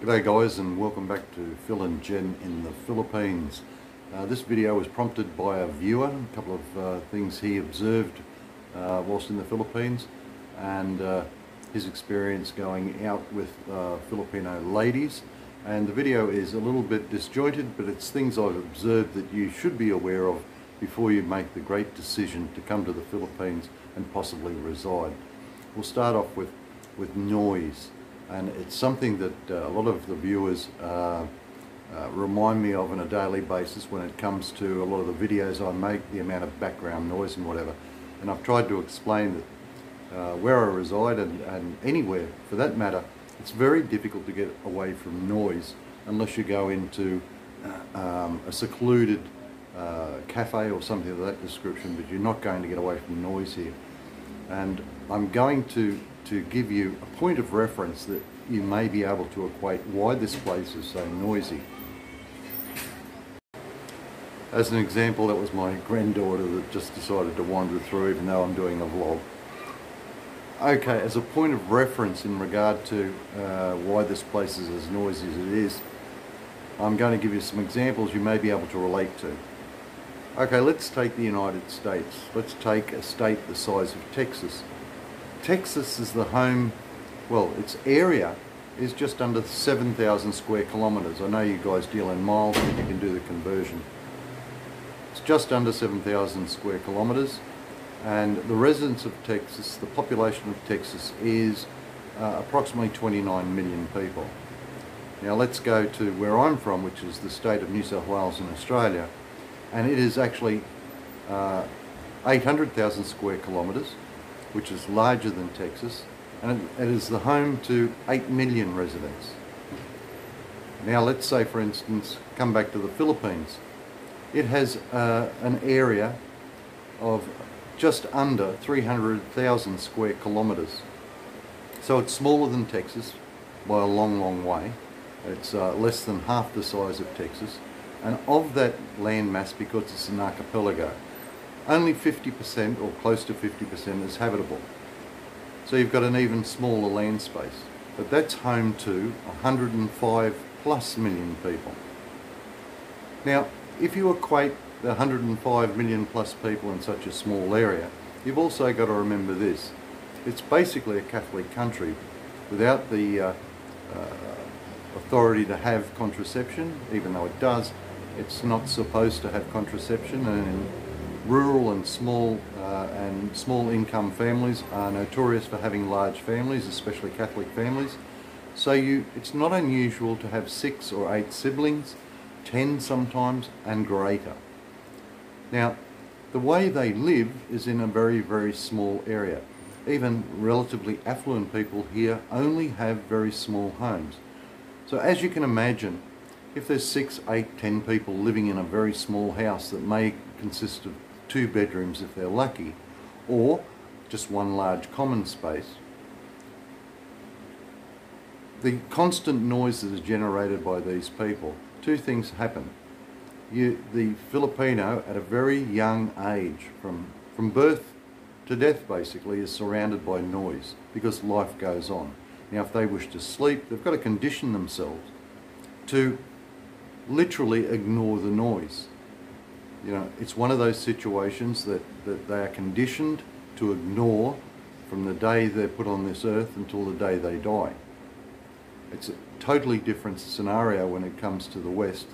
G'day guys, and welcome back to Phil and Jen in the Philippines. This video was prompted by a viewer, a couple of things he observed whilst in the Philippines, and his experience going out with Filipino ladies. And the video is a little bit disjointed, but it's things I've observed that you should be aware of before you make the great decision to come to the Philippines and possibly reside. We'll start off with noise. And it's something that a lot of the viewers remind me of on a daily basis when it comes to a lot of the videos I make, the amount of background noise and whatever. And I've tried to explain that where I reside and anywhere for that matter, it's very difficult to get away from noise unless you go into a secluded cafe or something of that description, but you're not going to get away from noise here. And I'm going to give you a point of reference that you may be able to equate why this place is so noisy. As an example, that was my granddaughter that just decided to wander through even though I'm doing a vlog. Okay, as a point of reference in regard to why this place is as noisy as it is, I'm going to give you some examples you may be able to relate to. Okay, let's take the United States. Let's take a state the size of Texas. Texas is the home, well, its area is just under 7,000 square kilometres. I know you guys deal in miles, but you can do the conversion. It's just under 7,000 square kilometres, and the residents of Texas, the population of Texas is approximately 29 million people. Now let's go to where I'm from, which is the state of New South Wales in Australia, and it is actually 800,000 square kilometres, which is larger than Texas, and it is the home to 8 million residents. Now let's say, for instance, come back to the Philippines. It has an area of just under 300,000 square kilometres. So it's smaller than Texas by a long, long way. It's less than half the size of Texas. And of that land mass, because it's an archipelago, only 50% or close to 50% is habitable. So you've got an even smaller land space. But that's home to 105 plus million people. Now, if you equate the 105 million plus people in such a small area, you've also got to remember this. It's basically a Catholic country without the authority to have contraception, even though it does. It's not supposed to have contraception, and rural and small income families are notorious for having large families, especially Catholic families. So it's not unusual to have 6 or 8 siblings, 10 sometimes, and greater. Now, the way they live is in a very, very small area. Even relatively affluent people here only have very small homes. So as you can imagine, if there's 6, 8, 10 people living in a very small house that may consist of 2 bedrooms if they're lucky, or just one large common space, the constant noise that is generated by these people, 2 things happen. The Filipino at a very young age, from birth to death basically, is surrounded by noise because life goes on. Now if they wish to sleep, they've got to condition themselves to literally ignore the noise. You know, it's one of those situations that they are conditioned to ignore from the day they're put on this earth until the day they die. It's a totally different scenario when it comes to the West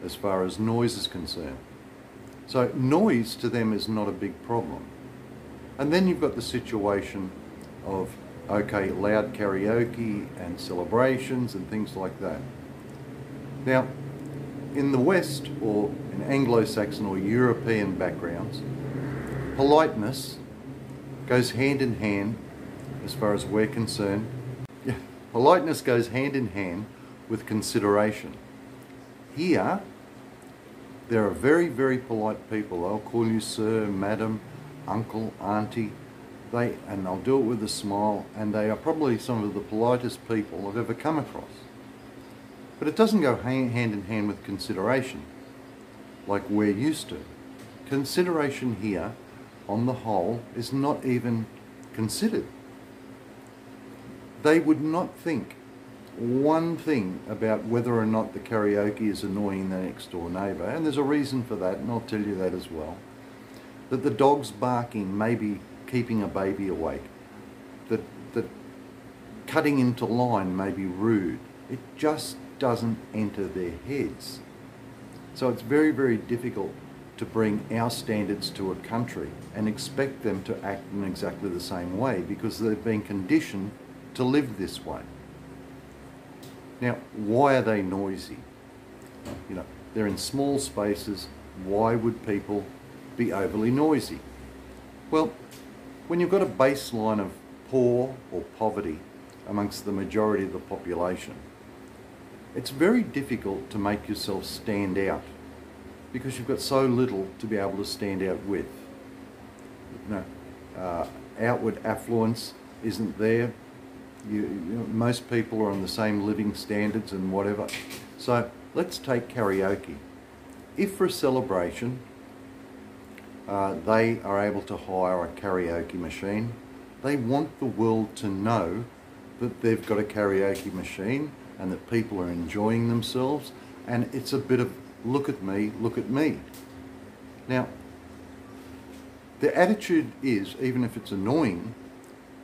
as far as noise is concerned. So noise to them is not a big problem. And then you've got the situation of, okay, loud karaoke and celebrations and things like that. Now, in the West, or in Anglo-Saxon or European backgrounds, politeness goes hand in hand, as far as we're concerned. Yeah, politeness goes hand in hand with consideration. Here, there are very, very polite people. They'll call you sir, madam, uncle, auntie, and they'll do it with a smile, and they are probably some of the politest people I've ever come across. But it doesn't go hand in hand with consideration, like we're used to. Consideration here, on the whole, is not even considered. They would not think one thing about whether or not the karaoke is annoying the next door neighbour, and there's a reason for that, and I'll tell you that as well, that the dog's barking may be keeping a baby awake, that cutting into line may be rude. It just doesn't enter their heads. So it's very, very difficult to bring our standards to a country and expect them to act in exactly the same way, because they've been conditioned to live this way. Now, why are they noisy? You know, they're in small spaces. Why would people be overly noisy? Well, when you've got a baseline of poor or poverty amongst the majority of the population, it's very difficult to make yourself stand out, because you've got so little to be able to stand out with. You know, outward affluence isn't there. You know, most people are on the same living standards and whatever. So let's take karaoke. If for a celebration they are able to hire a karaoke machine, they want the world to know that they've got a karaoke machine and that people are enjoying themselves, and it's a bit of look at me, look at me. Now, the attitude is, even if it's annoying,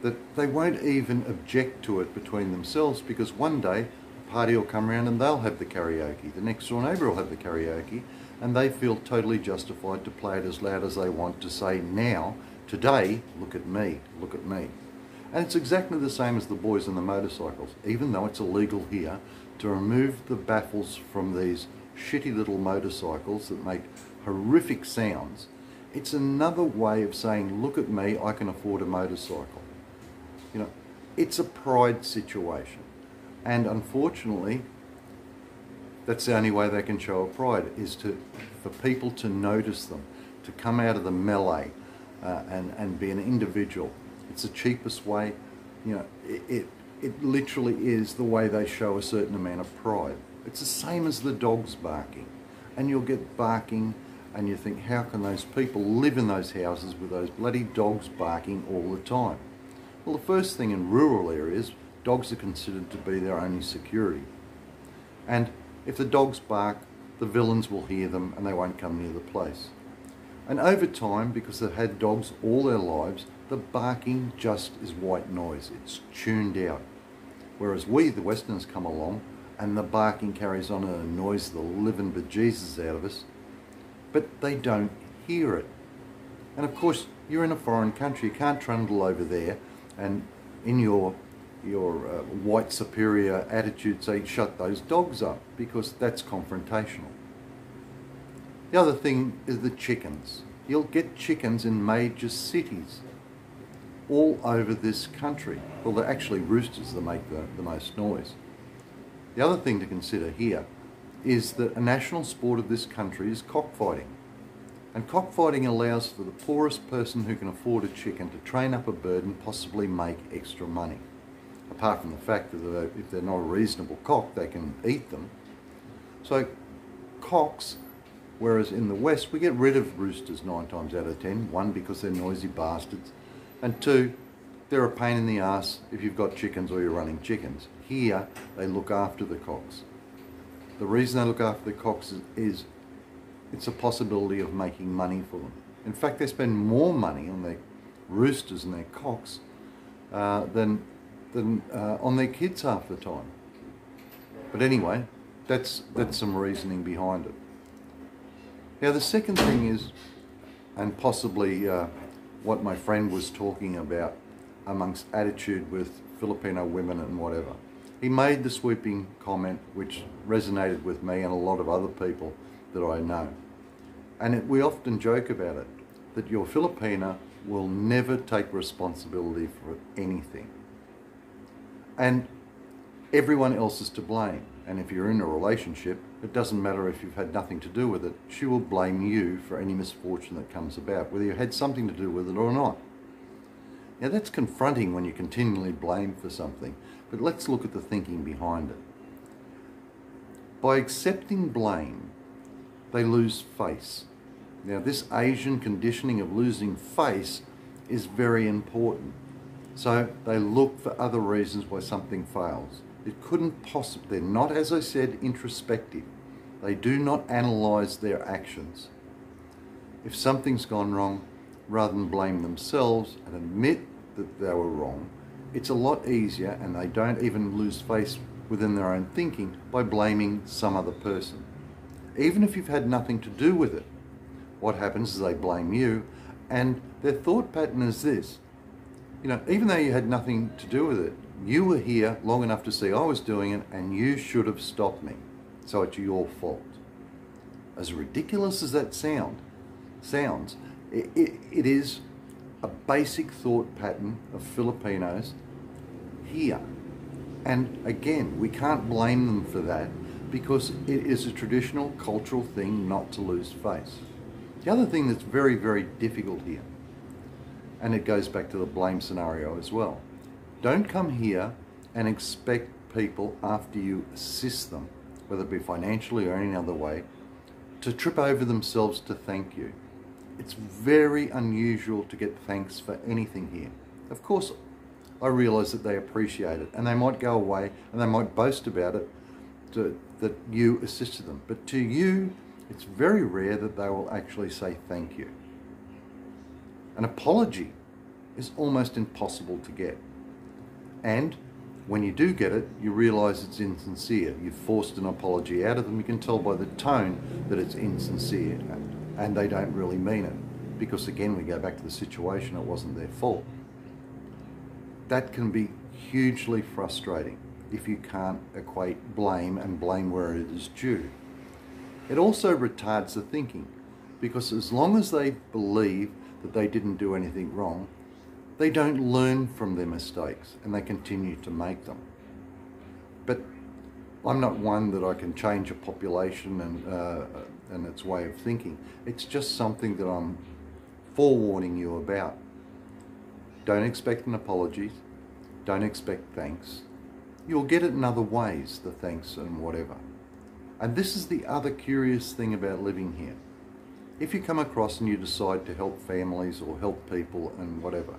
that they won't even object to it between themselves, because one day a party will come around and they'll have the karaoke, the next door neighbour will have the karaoke, and they feel totally justified to play it as loud as they want, to say now, today, look at me, look at me. And it's exactly the same as the boys on the motorcycles. Even though it's illegal here, to remove the baffles from these shitty little motorcycles that make horrific sounds, it's another way of saying, look at me, I can afford a motorcycle. You know, it's a pride situation. And unfortunately, that's the only way they can show a pride, is for people to notice them, to come out of the melee and be an individual. It's the cheapest way. You know, it literally is the way they show a certain amount of pride. It's the same as the dogs barking. And you'll get barking and you think, how can those people live in those houses with those bloody dogs barking all the time? Well, the first thing, in rural areas, dogs are considered to be their only security. And if the dogs bark, the villains will hear them and they won't come near the place. And over time, because they've had dogs all their lives, the barking just is white noise. It's tuned out. Whereas we, the Westerners, come along and the barking carries on and annoys the living bejesus out of us, but they don't hear it. And of course, you're in a foreign country. You can't trundle over there and in your white superior attitude say, shut those dogs up, because that's confrontational. The other thing is the chickens. You'll get chickens in major cities all over this country. Well, they're actually roosters that make the most noise. The other thing to consider here is that a national sport of this country is cockfighting. And cockfighting allows for the poorest person who can afford a chicken to train up a bird and possibly make extra money. Apart from the fact that if they're not a reasonable cock, they can eat them. So cocks, whereas in the West we get rid of roosters 9 times out of 10. 1, because they're noisy bastards, and 2, they're a pain in the ass if you've got chickens or you're running chickens. Here they look after the cocks. The reason they look after the cocks is it's a possibility of making money for them. In fact, they spend more money on their roosters and their cocks than on their kids half the time. But anyway, that's some reasoning behind it. Now the second thing is, and possibly what my friend was talking about amongst attitude with Filipino women and whatever. He made the sweeping comment which resonated with me and a lot of other people that I know. And we often joke about it, that your Filipina will never take responsibility for anything. And everyone else is to blame. And if you're in a relationship, it doesn't matter if you've had nothing to do with it, she will blame you for any misfortune that comes about, whether you had something to do with it or not. Now that's confronting when you continually blame for something, but let's look at the thinking behind it. By accepting blame, they lose face. Now this Asian conditioning of losing face is very important. So they look for other reasons why something fails. It couldn't possibly, they're not, as I said, introspective. They do not analyse their actions. If something's gone wrong, rather than blame themselves and admit that they were wrong, it's a lot easier, and they don't even lose face within their own thinking by blaming some other person. Even if you've had nothing to do with it, what happens is they blame you, and their thought pattern is this: even though you had nothing to do with it, you were here long enough to see I was doing it, and you should have stopped me, so it's your fault. As ridiculous as that sounds, it is a basic thought pattern of Filipinos here. And again, we can't blame them for that, because it is a traditional cultural thing not to lose face. The other thing that's very, very difficult here, and it goes back to the blame scenario as well, don't come here and expect people, after you assist them, whether it be financially or any other way, to trip over themselves to thank you. It's very unusual to get thanks for anything here. Of course, I realise that they appreciate it, and they might go away and they might boast about it, that you assisted them. But to you, it's very rare that they will actually say thank you. An apology is almost impossible to get. And when you do get it, you realise it's insincere. You've forced an apology out of them. You can tell by the tone that it's insincere, and they don't really mean it. Because again, we go back to the situation, it wasn't their fault. That can be hugely frustrating if you can't equate blame and blame where it is due. It also retards the thinking, because as long as they believe that they didn't do anything wrong, they don't learn from their mistakes, and they continue to make them. But I'm not one that I can change a population and its way of thinking. It's just something that I'm forewarning you about. Don't expect an apology. Don't expect thanks. You'll get it in other ways, the thanks and whatever. And this is the other curious thing about living here. If you come across and you decide to help families or help people and whatever,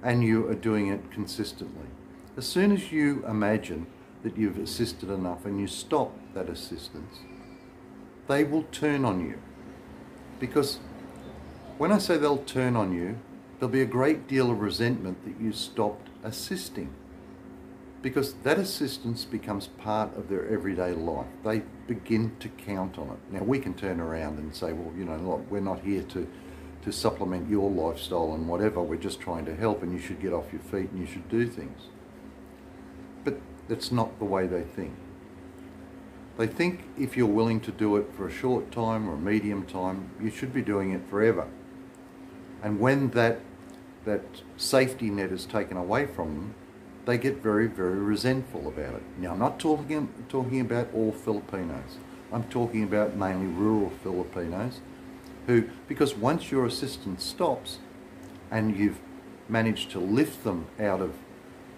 and you are doing it consistently, as soon as you imagine that you've assisted enough and you stop that assistance, they will turn on you. Because when I say they'll turn on you, there'll be a great deal of resentment that you stopped assisting, because that assistance becomes part of their everyday life. They begin to count on it. Now, we can turn around and say, well, look, we're not here to supplement your lifestyle and whatever. We're just trying to help, and you should get off your feet and you should do things. But that's not the way they think. They think if you're willing to do it for a short time or a medium time, you should be doing it forever. And when that safety net is taken away from them, they get very, very resentful about it. Now, I'm not talking about all Filipinos. I'm talking about mainly rural Filipinos who, because once your assistance stops and you've managed to lift them out of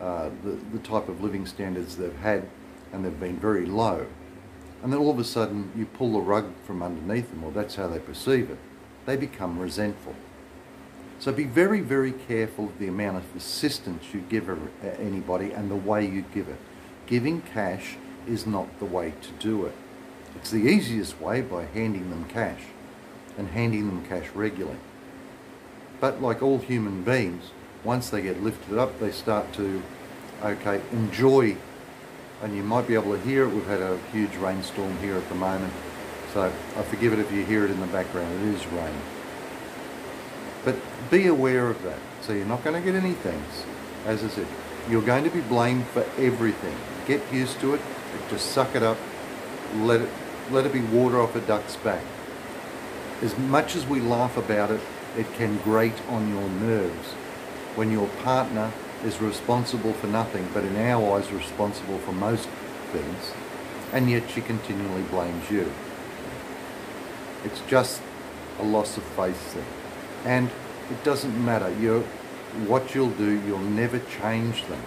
the type of living standards they've had, and they've been very low, and then all of a sudden you pull the rug from underneath them, or that's how they perceive it, they become resentful. So be very, very careful of the amount of assistance you give anybody and the way you give it. Giving cash is not the way to do it. It's the easiest way, by handing them cash, and handing them cash regularly. But like all human beings, once they get lifted up, they start to, enjoy, and you might be able to hear it. We've had a huge rainstorm here at the moment, so I forgive it if you hear it in the background. It is rain. But be aware of that. So you're not going to get any thanks. As I said, you're going to be blamed for everything. Get used to it. Just suck it up. Let it be water off a duck's back. As much as we laugh about it, it can grate on your nerves when your partner is responsible for nothing, but in our eyes responsible for most things, and yet she continually blames you. It's just a loss of faith thing. And it doesn't matter. What you'll do, you'll never change them.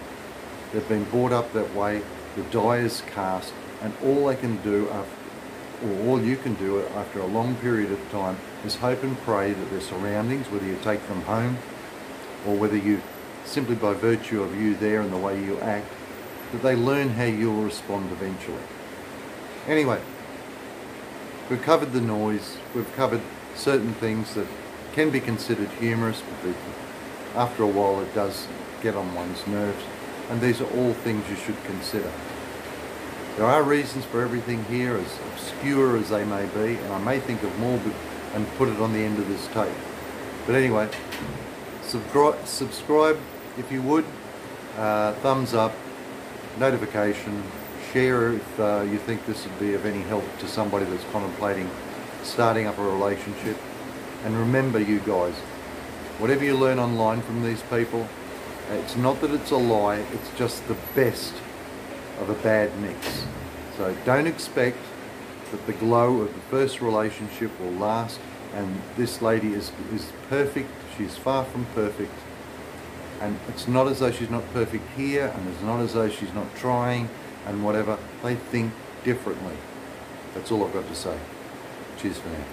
They've been brought up that way. The die is cast, and all they can do, or all you can do after a long period of time, is hope and pray that their surroundings, whether you take them home, or whether you, simply by virtue of you there and the way you act, that they learn how you'll respond eventually. Anyway, we've covered the noise, we've covered certain things that can be considered humorous, but after a while it does get on one's nerves, and these are all things you should consider. There are reasons for everything here, as obscure as they may be, and I may think of more and put it on the end of this tape. But anyway, subscribe if you would, thumbs up, notification, share if you think this would be of any help to somebody that's contemplating starting up a relationship. And remember, you guys, whatever you learn online from these people, it's not that it's a lie, it's just the best of a bad mix. So don't expect that the glow of the first relationship will last, and this lady is perfect. She's far from perfect, and it's not as though she's not perfect here, and it's not as though she's not trying and whatever. They think differently. That's all I've got to say. Cheers for now.